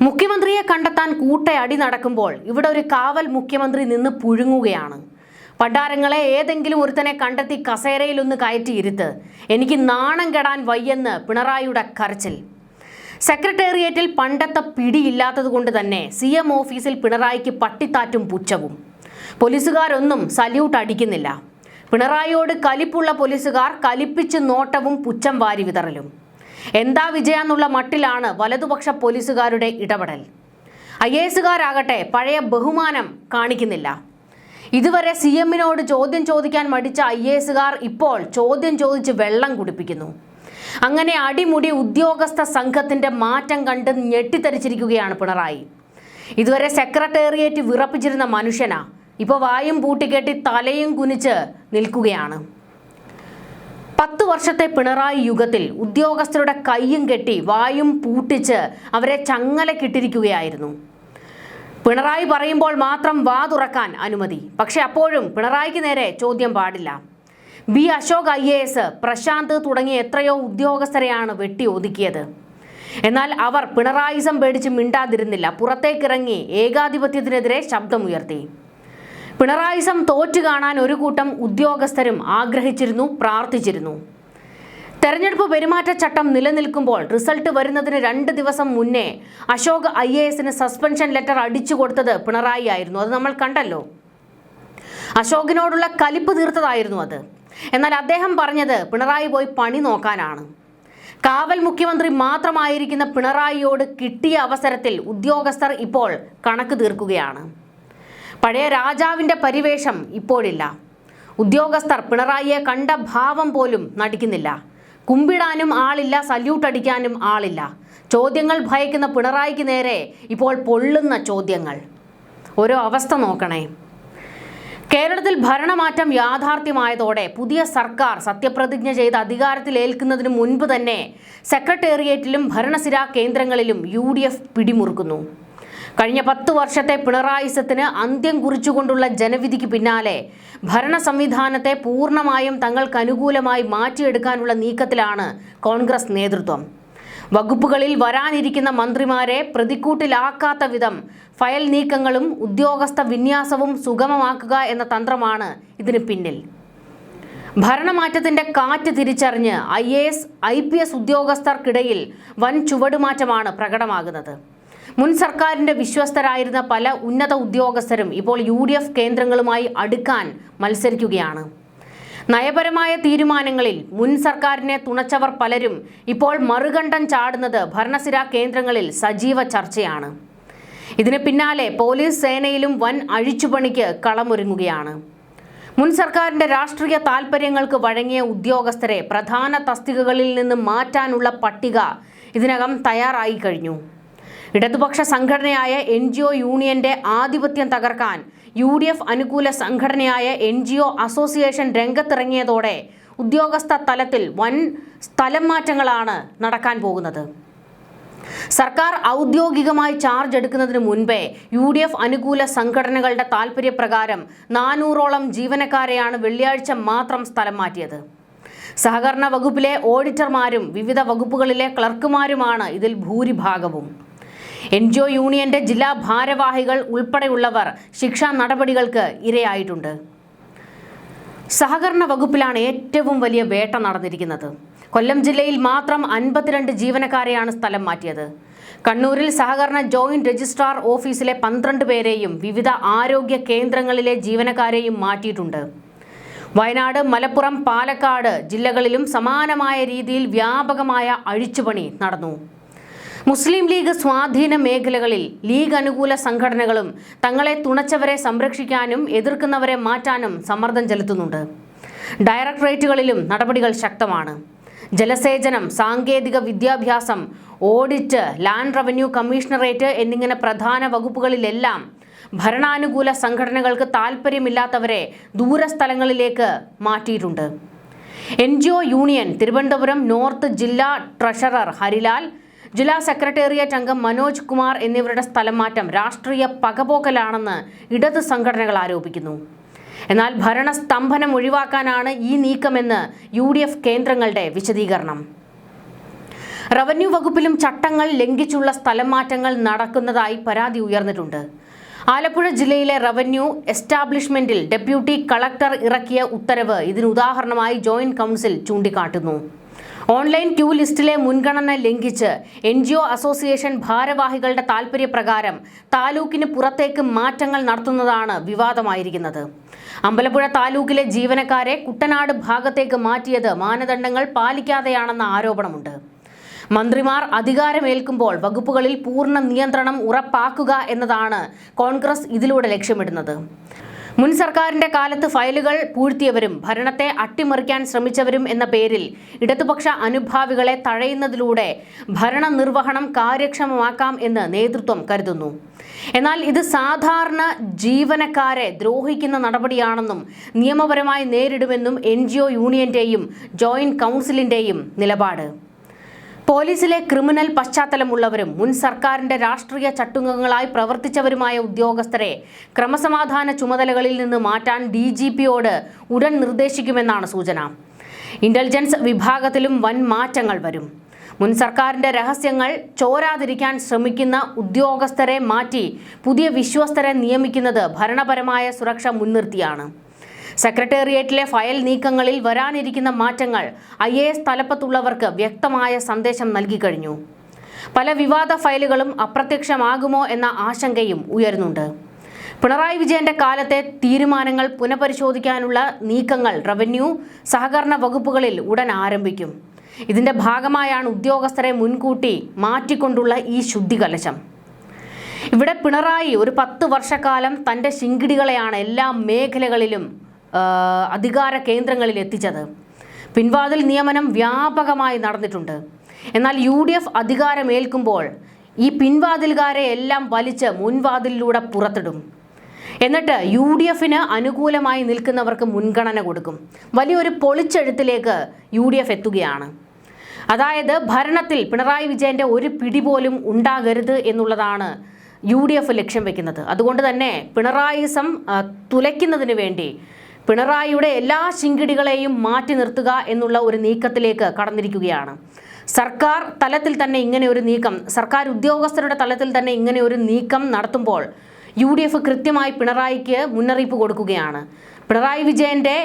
മുഖ്യമന്ത്രിയെ കണ്ടെത്താൻ കൂട്ടയടി നടക്കുമ്പോൾ ഇവിടെ ഒരു കാവൽ മുഖ്യമന്ത്രി നിന്ന് പുഴുങ്ങുകയാണ്. പണ്ടാരങ്ങളെ ഏതെങ്കിലും ഒരുത്തനെ കണ്ടെത്തി കസേരയിലൊന്ന് കയറ്റിയിരുത്ത്, എനിക്ക് നാണം കെടാൻ വയ്യെന്ന് പിണറായിയുടെ കരച്ചിൽ. സെക്രട്ടേറിയറ്റിൽ പണ്ടത്തെ പിടിയില്ലാത്തതുകൊണ്ട് തന്നെ CM ഓഫീസിൽ പിണറായിക്ക് പട്ടിത്താറ്റും പുച്ഛവും. പോലീസുകാരൊന്നും സല്യൂട്ട് അടിക്കുന്നില്ല. പിണറായിയോട് കലിപ്പുള്ള പോലീസുകാർ കലിപ്പിച്ച് നോട്ടവും പുച്ഛം വാരി വിതറലും. എന്താ വിജയാന്നുള്ള മട്ടിലാണ് വലതുപക്ഷ പോലീസുകാരുടെ ഇടപെടൽ. IASകാരാകട്ടെ പഴയ ബഹുമാനം കാണിക്കുന്നില്ല. ഇതുവരെ CMനോട് ചോദ്യം ചോദിക്കാൻ മടിച്ച IASകാർ ഇപ്പോൾ ചോദ്യം ചോദിച്ച് വെള്ളം കുടിപ്പിക്കുന്നു. അങ്ങനെ അടിമുടി ഉദ്യോഗസ്ഥ സംഘത്തിന്റെ മാറ്റം കണ്ട് ഞെട്ടിത്തരിച്ചിരിക്കുകയാണ് പിണറായി. ഇതുവരെ സെക്രട്ടേറിയറ്റ് വിറപ്പിച്ചിരുന്ന മനുഷ്യനാ ഇപ്പോൾ വായും പൂട്ടിക്കെട്ടി തലയും കുനിച്ച് നിൽക്കുകയാണ്. 10 വർഷത്തെ പിണറായി യുഗത്തിൽ ഉദ്യോഗസ്ഥരുടെ കൈയും കെട്ടി വായും പൂട്ടിച്ച് അവരെ ചങ്ങലക്കിട്ടിരിക്കുകയായിരുന്നു. പിണറായി പറയുമ്പോൾ മാത്രം വാ തുറക്കാൻ അനുമതി. പക്ഷെ അപ്പോഴും പിണറായിക്ക് നേരെ ചോദ്യം പാടില്ല. B. അശോക് IAS, പ്രശാന്ത് തുടങ്ങിയ എത്രയോ ഉദ്യോഗസ്ഥരെയാണ് വെട്ടി ഒതുക്കിയത്. എന്നാൽ അവർ പിണറായിസം പേടിച്ച് മിണ്ടാതിരുന്നില്ല. പുറത്തേക്കിറങ്ങി ഏകാധിപത്യത്തിനെതിരെ ശബ്ദമുയർത്തി. പിണറായിസം തോറ്റു കാണാൻ ഒരു കൂട്ടം ഉദ്യോഗസ്ഥരും ആഗ്രഹിച്ചിരുന്നു, പ്രാർത്ഥിച്ചിരുന്നു. തെരഞ്ഞെടുപ്പ് പെരുമാറ്റച്ചട്ടം നിലനിൽക്കുമ്പോൾ റിസൾട്ട് വരുന്നതിന് 2 ദിവസം മുന്നേ അശോക് IASന് സസ്പെൻഷൻ ലെറ്റർ അടിച്ചു കൊടുത്തത് പിണറായി ആയിരുന്നു. അത് നമ്മൾ കണ്ടല്ലോ. അശോകിനോടുള്ള കലിപ്പ് തീർത്തതായിരുന്നു അത്. എന്നാൽ അദ്ദേഹം പറഞ്ഞത് പിണറായി പോയി പണി നോക്കാനാണ്. കാവൽ മുഖ്യമന്ത്രി മാത്രമായിരിക്കുന്ന പിണറായിയോട് കിട്ടിയ അവസരത്തിൽ ഉദ്യോഗസ്ഥർ ഇപ്പോൾ കണക്ക് തീർക്കുകയാണ്. പഴയ രാജാവിൻ്റെ പരിവേഷം ഇപ്പോഴില്ല. ഉദ്യോഗസ്ഥർ പിണറായിയെ കണ്ട ഭാവം പോലും നടിക്കുന്നില്ല. കുമ്പിടാനും ആളില്ല, സല്യൂട്ട് അടിക്കാനും ആളില്ല. ചോദ്യങ്ങൾ ഭയക്കുന്ന പിണറായിക്ക് നേരെ ഇപ്പോൾ പൊള്ളുന്ന ചോദ്യങ്ങൾ. ഓരോ അവസ്ഥ നോക്കണേ. കേരളത്തിൽ ഭരണമാറ്റം യാഥാർത്ഥ്യമായതോടെ പുതിയ സർക്കാർ സത്യപ്രതിജ്ഞ ചെയ്ത് അധികാരത്തിലേൽക്കുന്നതിന് മുൻപ് തന്നെ സെക്രട്ടേറിയറ്റിലും ഭരണസിരാ കേന്ദ്രങ്ങളിലും UDF പിടിമുറുക്കുന്നു. കഴിഞ്ഞ 10 വർഷത്തെ പിണറായിസത്തിന് അന്ത്യം കുറിച്ചുകൊണ്ടുള്ള ജനവിധിക്ക് പിന്നാലെ ഭരണ സംവിധാനത്തെ പൂർണ്ണമായും തങ്ങൾക്ക് അനുകൂലമായി മാറ്റിയെടുക്കാനുള്ള നീക്കത്തിലാണ് കോൺഗ്രസ് നേതൃത്വം. വകുപ്പുകളിൽ വരാനിരിക്കുന്ന മന്ത്രിമാരെ പ്രതിക്കൂട്ടിലാക്കാത്ത വിധം ഫയൽ നീക്കങ്ങളും ഉദ്യോഗസ്ഥ വിന്യാസവും സുഗമമാക്കുക എന്ന തന്ത്രമാണ് ഇതിന് പിന്നിൽ. ഭരണമാറ്റത്തിന്റെ കാറ്റ് തിരിച്ചറിഞ്ഞ് IAS IPS ഉദ്യോഗസ്ഥർക്കിടയിൽ വൻ ചുവടുമാറ്റമാണ് പ്രകടമാകുന്നത്. മുൻ സർക്കാരിന്റെ വിശ്വസ്തരായിരുന്ന പല ഉന്നത ഉദ്യോഗസ്ഥരും ഇപ്പോൾ UDF കേന്ദ്രങ്ങളുമായി അടുക്കാൻ മത്സരിക്കുകയാണ്. നയപരമായ തീരുമാനങ്ങളിൽ മുൻ സർക്കാരിനെ തുണച്ചവർ പലരും ഇപ്പോൾ മറുകണ്ഠം ചാടുന്നത് ഭരണസിരാ കേന്ദ്രങ്ങളിൽ സജീവ ചർച്ചയാണ്. ഇതിന് പിന്നാലെ പോലീസ് സേനയിലും വൻ അഴിച്ചുപണിക്ക് കളമൊരുങ്ങുകയാണ്. മുൻ സർക്കാരിന്റെ രാഷ്ട്രീയ താൽപര്യങ്ങൾക്ക് വഴങ്ങിയ ഉദ്യോഗസ്ഥരെ പ്രധാന തസ്തികകളിൽ നിന്ന് മാറ്റാനുള്ള പട്ടിക ഇതിനകം തയ്യാറായി കഴിഞ്ഞു. ഇടതുപക്ഷ സംഘടനയായ NGO യൂണിയന്റെ ആധിപത്യം തകർക്കാൻ UDF അനുകൂല സംഘടനയായ NGO അസോസിയേഷൻ രംഗത്തിറങ്ങിയതോടെ ഉദ്യോഗസ്ഥ തലത്തിൽ വൻ സ്ഥലം മാറ്റങ്ങളാണ് നടക്കാൻ പോകുന്നത്. സർക്കാർ ഔദ്യോഗികമായി ചാർജ് എടുക്കുന്നതിന് മുൻപേ UDF അനുകൂല സംഘടനകളുടെ താൽപര്യപ്രകാരം 400ഓളം ജീവനക്കാരെയാണ് വെള്ളിയാഴ്ച മാത്രം സ്ഥലം മാറ്റിയത്. സഹകരണ വകുപ്പിലെ ഓഡിറ്റർമാരും വിവിധ വകുപ്പുകളിലെ ക്ലർക്കുമാരുമാണ് ഇതിൽ ഭൂരിഭാഗവും. NGO യൂണിയന്റെ ജില്ലാ ഭാരവാഹികൾ ഉൾപ്പെടെയുള്ളവർ ശിക്ഷാ നടപടികൾക്ക് ഇരയായിട്ടുണ്ട്. സഹകരണ വകുപ്പിലാണ് ഏറ്റവും വലിയ വേട്ട നടന്നിരിക്കുന്നത്. കൊല്ലം ജില്ലയിൽ മാത്രം 52 ജീവനക്കാരെയാണ് സ്ഥലം മാറ്റിയത്. കണ്ണൂരിൽ സഹകരണ ജോയിന്റ് രജിസ്ട്രാർ ഓഫീസിലെ 12 പേരെയും വിവിധ ആരോഗ്യ കേന്ദ്രങ്ങളിലെ ജീവനക്കാരെയും മാറ്റിയിട്ടുണ്ട്. വയനാട്, മലപ്പുറം, പാലക്കാട് ജില്ലകളിലും സമാനമായ രീതിയിൽ വ്യാപകമായ അഴിച്ചുപണി നടന്നു. മുസ്ലിം ലീഗ് സ്വാധീന മേഖലകളിൽ ലീഗ് അനുകൂല സംഘടനകളും തങ്ങളെ തുണച്ചവരെ സംരക്ഷിക്കാനും എതിർക്കുന്നവരെ മാറ്റാനും സമ്മർദ്ദം ചെലുത്തുന്നുണ്ട്. ഡയറക്ടറേറ്റുകളിലും നടപടികൾ ശക്തമാണ്. ജലസേചനം, സാങ്കേതിക വിദ്യാഭ്യാസം, ഓഡിറ്റ്, ലാൻഡ് റവന്യൂ കമ്മീഷണറേറ്റ് എന്നിങ്ങനെ പ്രധാന വകുപ്പുകളിലെല്ലാം ഭരണാനുകൂല സംഘടനകൾക്ക് താൽപ്പര്യമില്ലാത്തവരെ ദൂരസ്ഥലങ്ങളിലേക്ക് മാറ്റിയിട്ടുണ്ട്. NGO യൂണിയൻ തിരുവനന്തപുരം നോർത്ത് ജില്ലാ ട്രഷറർ ഹരിലാൽ, ജില്ലാ സെക്രട്ടേറിയറ്റ് അംഗം മനോജ് കുമാർ എന്നിവരുടെ സ്ഥലം മാറ്റം രാഷ്ട്രീയ പകപോക്കലാണെന്ന് ഇടത് സംഘടനകൾ ആരോപിക്കുന്നു. എന്നാൽ ഭരണസ്തംഭനം ഒഴിവാക്കാനാണ് ഈ നീക്കമെന്ന് UDF കേന്ദ്രങ്ങളുടെ വിശദീകരണം. റവന്യൂ വകുപ്പിലും ചട്ടങ്ങൾ ലംഘിച്ചുള്ള സ്ഥലം മാറ്റങ്ങൾ നടക്കുന്നതായി പരാതി ഉയർന്നിട്ടുണ്ട്. ആലപ്പുഴ ജില്ലയിലെ റവന്യൂ എസ്റ്റാബ്ലിഷ്മെന്റിൽ ഡെപ്യൂട്ടി കളക്ടർ ഇറക്കിയ ഉത്തരവ് ഇതിനുദാഹരണമായി ജോയിന്റ് കൗൺസിൽ ചൂണ്ടിക്കാട്ടുന്നു. ഓൺലൈൻ ക്യൂ ലിസ്റ്റിലെ മുൻഗണന ലംഘിച്ച് NGO അസോസിയേഷൻ ഭാരവാഹികളുടെ താൽപര്യപ്രകാരം താലൂക്കിന് പുറത്തേക്ക് മാറ്റങ്ങൾ നടത്തുന്നതാണ് വിവാദമായിരിക്കുന്നത്. അമ്പലപ്പുഴ താലൂക്കിലെ ജീവനക്കാരെ കുട്ടനാട് ഭാഗത്തേക്ക് മാറ്റിയത് മാനദണ്ഡങ്ങൾ പാലിക്കാതെയാണെന്ന ആരോപണമുണ്ട്. മന്ത്രിമാർ അധികാരമേൽക്കുമ്പോൾ വകുപ്പുകളിൽ പൂർണ്ണ നിയന്ത്രണം ഉറപ്പാക്കുക എന്നതാണ് കോൺഗ്രസ് ഇതിലൂടെ ലക്ഷ്യമിടുന്നത്. മുൻ സർക്കാരിന്റെ കാലത്ത് ഫയലുകൾ പൂഴ്ത്തിയവരും ഭരണത്തെ അട്ടിമറിക്കാൻ ശ്രമിച്ചവരും എന്ന പേരിൽ ഇടതുപക്ഷ അനുഭാവികളെ തഴയുന്നതിലൂടെ ഭരണനിർവഹണം കാര്യക്ഷമമാക്കാം എന്ന് നേതൃത്വം കരുതുന്നു. എന്നാൽ ഇത് സാധാരണ ജീവനക്കാരെ ദ്രോഹിക്കുന്ന നടപടിയാണെന്നും നിയമപരമായി നേരിടുമെന്നും NGO യൂണിയന്റെയും ജോയിന്റ് കൗൺസിലിന്റെയും നിലപാട്. പോലീസിലെ ക്രിമിനൽ പശ്ചാത്തലമുള്ളവരും മുൻ സർക്കാരിന്റെ രാഷ്ട്രീയ ചട്ടുകങ്ങളായി പ്രവർത്തിച്ചവരുമായ ഉദ്യോഗസ്ഥരെ ക്രമസമാധാന ചുമതലകളിൽ നിന്ന് മാറ്റാൻ DGPയോട് ഉടൻ നിർദ്ദേശിക്കുമെന്നാണ് സൂചന. ഇന്റലിജൻസ് വിഭാഗത്തിലും വൻ മാറ്റങ്ങൾ വരും. മുൻ സർക്കാരിന്റെ രഹസ്യങ്ങൾ ചോരാതിരിക്കാൻ ശ്രമിക്കുന്ന ഉദ്യോഗസ്ഥരെ മാറ്റി പുതിയ വിശ്വസ്തരെ നിയമിക്കുന്നത് ഭരണപരമായ സുരക്ഷ മുൻനിർത്തിയാണ്. സെക്രട്ടേറിയറ്റിലെ ഫയൽ നീക്കങ്ങളിൽ വരാനിരിക്കുന്ന മാറ്റങ്ങൾ IAS തലപ്പത്തുള്ളവർക്ക് വ്യക്തമായ സന്ദേശം നൽകിക്കഴിഞ്ഞു. പല വിവാദ ഫയലുകളും അപ്രത്യക്ഷമാകുമോ എന്ന ആശങ്കയും ഉയരുന്നുണ്ട്. പിണറായി വിജയന്റെ കാലത്തെ തീരുമാനങ്ങൾ പുനഃപരിശോധിക്കാനുള്ള നീക്കങ്ങൾ റവന്യൂ, സഹകരണ വകുപ്പുകളിൽ ഉടൻ ആരംഭിക്കും. ഇതിന്റെ ഭാഗമായാണ് ഉദ്യോഗസ്ഥരെ മുൻകൂട്ടി മാറ്റിക്കൊണ്ടുള്ള ഈ ശുദ്ധികലശം. ഇവിടെ പിണറായി ഒരു 10 വർഷക്കാലം തൻ്റെ ശിങ്കിടികളെയാണ് എല്ലാ മേഖലകളിലും അധികാര കേന്ദ്രങ്ങളിൽ എത്തിച്ചത്. പിൻവാതിൽ നിയമനം വ്യാപകമായി നടന്നിട്ടുണ്ട്. എന്നാൽ UDF അധികാരമേൽക്കുമ്പോൾ ഈ പിൻവാതിൽക്കാരെ എല്ലാം വലിച്ച് മുൻവാതിലിലൂടെ പുറത്തിടും. എന്നിട്ട് UDFന് അനുകൂലമായി നിൽക്കുന്നവർക്ക് മുൻഗണന കൊടുക്കും. വലിയൊരു പൊളിച്ചെഴുത്തിലേക്ക് UDF എത്തുകയാണ്. അതായത് ഭരണത്തിൽ പിണറായി വിജയന്റെ ഒരു പിടി പോലും ഉണ്ടാകരുത് എന്നുള്ളതാണ് UDF ലക്ഷ്യം വെക്കുന്നത്. അതുകൊണ്ട് തന്നെ പിണറായിസം തുലയ്ക്കുന്നതിന് വേണ്ടി പിണറായിയുടെ എല്ലാ ശിങ്കിടികളെയും മാറ്റി നിർത്തുക എന്നുള്ള ഒരു നീക്കത്തിലേക്ക് കടന്നിരിക്കുകയാണ്. സർക്കാർ തലത്തിൽ തന്നെ ഇങ്ങനെ ഒരു നീക്കം, സർക്കാർ ഉദ്യോഗസ്ഥരുടെ തലത്തിൽ തന്നെ ഇങ്ങനെ ഒരു നീക്കം നടത്തുമ്പോൾ UDF കൃത്യമായി പിണറായിക്ക് മുന്നറിയിപ്പ് കൊടുക്കുകയാണ്. പിണറായി വിജയന്റെ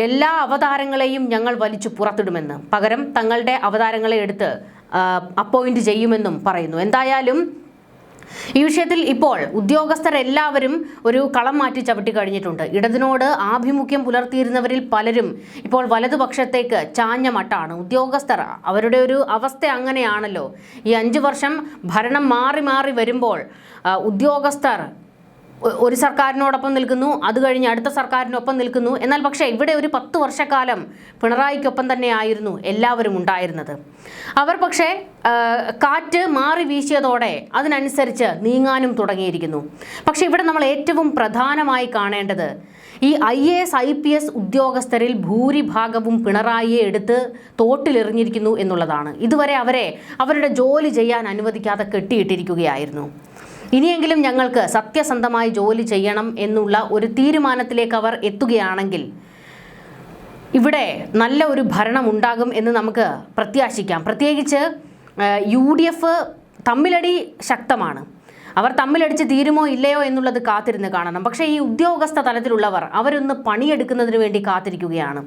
എല്ലാ അവതാരങ്ങളെയും ഞങ്ങൾ വലിച്ചു പുറത്തിടുമെന്ന്, പകരം തങ്ങളുടെ അവതാരങ്ങളെ എടുത്ത് അപ്പോയിന്റ് ചെയ്യുമെന്നും പറയുന്നു. എന്തായാലും ഈ വിഷയത്തിൽ ഇപ്പോൾ ഉദ്യോഗസ്ഥരെല്ലാവരും ഒരു കളം മാറ്റി ചവിട്ടി കഴിഞ്ഞിട്ടുണ്ട്. ഇടതിനോട് ആഭിമുഖ്യം പുലർത്തിയിരുന്നവരിൽ പലരും ഇപ്പോൾ വലതുപക്ഷത്തേക്ക് ചാഞ്ഞ മട്ടാണ്. ഉദ്യോഗസ്ഥർ അവരുടെ ഒരു അവസ്ഥ അങ്ങനെയാണല്ലോ. ഈ 5 വർഷം ഭരണം മാറി മാറി വരുമ്പോൾ ഉദ്യോഗസ്ഥർ ഒരു സർക്കാരിനോടൊപ്പം നിൽക്കുന്നു, അത് കഴിഞ്ഞ് അടുത്ത സർക്കാരിനൊപ്പം നിൽക്കുന്നു. എന്നാൽ പക്ഷേ ഇവിടെ ഒരു 10 വർഷക്കാലം പിണറായിക്കൊപ്പം തന്നെയായിരുന്നു എല്ലാവരും ഉണ്ടായിരുന്നത്. അവർ പക്ഷേ കാറ്റ് മാറി വീശിയതോടെ അതിനനുസരിച്ച് നീങ്ങാനും തുടങ്ങിയിരിക്കുന്നു. പക്ഷേ ഇവിടെ നമ്മൾ ഏറ്റവും പ്രധാനമായി കാണേണ്ടത് ഈ IAS IPS ഉദ്യോഗസ്ഥരിൽ ഭൂരിഭാഗവും പിണറായിയെ എടുത്ത് തോട്ടിലെറിഞ്ഞിരിക്കുന്നു എന്നുള്ളതാണ്. ഇതുവരെ അവരെ അവരുടെ ജോലി ചെയ്യാൻ അനുവദിക്കാതെ കെട്ടിയിട്ടിരിക്കുകയായിരുന്നു. ഇനിയെങ്കിലും ഞങ്ങൾക്ക് സത്യസന്ധമായി ജോലി ചെയ്യണം എന്നുള്ള ഒരു തീരുമാനത്തിലേക്ക് അവർ എത്തുകയാണെങ്കിൽ ഇവിടെ നല്ല ഒരു ഭരണം ഉണ്ടാകും എന്ന് നമുക്ക് പ്രത്യാശിക്കാം. പ്രത്യേകിച്ച് UDF തമ്മിലടി ശക്തമാണ്. അവർ തമ്മിലടിച്ച് തീരുമോ ഇല്ലയോ എന്നുള്ളത് കാത്തിരുന്ന് കാണണം. പക്ഷേ ഈ ഉദ്യോഗസ്ഥ തലത്തിലുള്ളവർ അവരൊന്ന് പണിയെടുക്കുന്നതിന് വേണ്ടി കാത്തിരിക്കുകയാണ്.